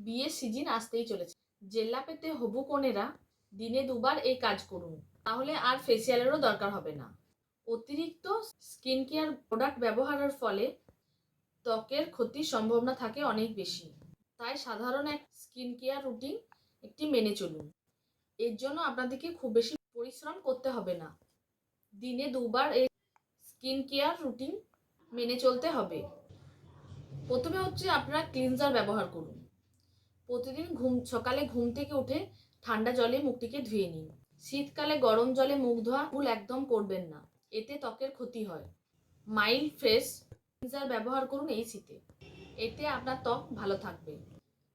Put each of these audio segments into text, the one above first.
বিয়ের সিজন আসতেই চলেছে। জেল্লা পেতে হবু কনেরা দিনে দুবার এই কাজ করুন, তাহলে আর ফেসিয়ালেরও দরকার হবে না। অতিরিক্ত স্কিন কেয়ার প্রোডাক্ট ব্যবহারের ফলে ত্বকের ক্ষতির সম্ভাবনা থাকে অনেক বেশি। তাই সাধারণ এক স্কিন কেয়ার রুটিন একটি মেনে চলুন। এর জন্য আপনাদেরকে খুব বেশি পরিশ্রম করতে হবে না। দিনে দুবার এই স্কিন কেয়ার রুটিন মেনে চলতে হবে। প্রথমে হচ্ছে আপনারা ক্লিনজার ব্যবহার করুন। প্রতিদিন সকালে ঘুম থেকে উঠে ঠান্ডা জলে মুখটিকে ধুয়ে নিন। শীতকালে গরম জলে মুখ ধোয়া ভুল একদম করবেন না, এতে ত্বকের ক্ষতি হয়। মাইল্ড ফ্রেশ ক্লিনজার ব্যবহার করুন এই শীতে, এতে আপনার ত্বক ভালো থাকবে।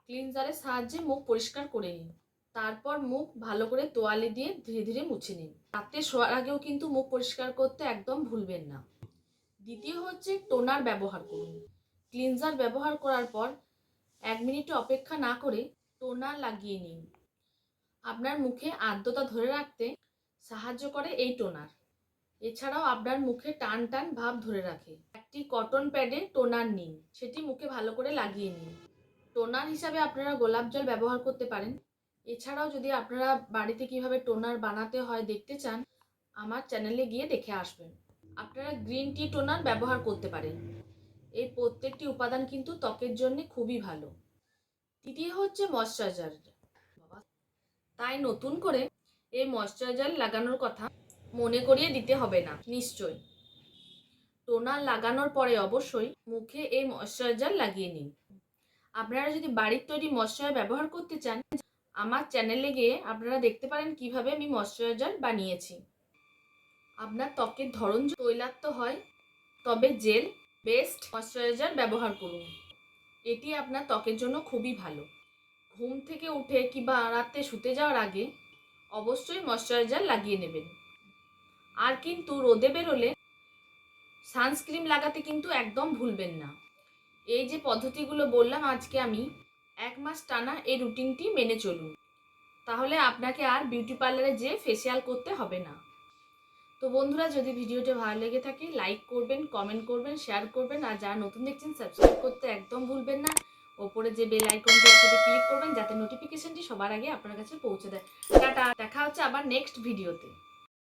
ক্লিনজারের সাহায্যে মুখ পরিষ্কার করে নিন, তারপর মুখ ভালো করে তোয়ালে দিয়ে ধীরে ধীরে মুছে নিন। রাতে শোয়ার আগেও কিন্তু মুখ পরিষ্কার করতে একদম ভুলবেন না। দ্বিতীয় হচ্ছে টোনার ব্যবহার করুন। ক্লিনজার ব্যবহার করার পর 1 মিনিট অপেক্ষা না করে টোনার লাগিয়ে নিন। আপনার মুখে আর্দ্রতা ধরে রাখতে সাহায্য করে এই টোনার। এছাড়াও আপনার মুখে টান টান ভাব ধরে রাখে। একটি কটন প্যাডে টোনার নিন, সেটি মুখে ভালো করে লাগিয়ে নিন। টোনার হিসাবে আপনারা গোলাপ জল ব্যবহার করতে পারেন। এছাড়াও যদি আপনারা বাড়িতে কিভাবে টোনার বানাতে হয় দেখতে চান, আমার চ্যানেলে গিয়ে দেখে আসবেন। আপনারা গ্রিন টি টোনার ব্যবহার করতে পারেন। এই প্রত্যেকটি উপাদান কিন্তু ত্বকের জন্য খুবই ভালো। তৃতীয় হচ্ছে ময়শ্চারাইজার। তাই নতুন করে এই ময়শ্চারাইজার লাগানোর কথা মনে করিয়ে দিতে হবে না। নিশ্চয়ই টোনার লাগানোর পরে অবশ্যই মুখে এই ময়শ্চারাইজার লাগিয়ে নিন। আপনারা যদি বাড়ির তৈরি ময়শ্চারাইজার ব্যবহার করতে চান, আমার চ্যানেলে গিয়ে আপনারা দেখতে পারেন কিভাবে আমি ময়শ্চারাইজার বানিয়েছি। আপনার ত্বকের ধরন তৈলাক্ত হয় তবে জেল বেসড ময়শ্চারাইজার ব্যবহার করুন। এটি আপনার ত্বকের জন্য খুবই ভালো। ঘুম থেকে উঠে কিংবা রাতে শুতে যাওয়ার আগে অবশ্যই ময়শ্চারাইজার লাগিয়ে নেবেন। আর কিন্তু রোদে বেরোলে সানস্ক্রিন লাগাতে কিন্তু একদম ভুলবেন না। এই যে পদ্ধতিগুলো বললাম আজকে আমি, 1 মাস টানা এই রুটিনটি মেনে চলুন, তাহলে আপনাকে আর বিউটি পার্লারে যেয়ে ফেসিয়াল করতে হবে না। তো বন্ধুরা, যদি ভিডিওটি ভালো লেগে থাকে লাইক করবেন, কমেন্ট করবেন, শেয়ার করবেন, আর যারা নতুন দেখছেন সাবস্ক্রাইব করতে একদম ভুলবেন না। ওপরে যে বেল আইকনটি আছে সেটা ক্লিক করবেন যাতে নোটিফিকেশনটি সবার আগে আপনার কাছে পৌঁছে দেয়। টাটা, দেখা হচ্ছে আবার নেক্সট ভিডিওতে।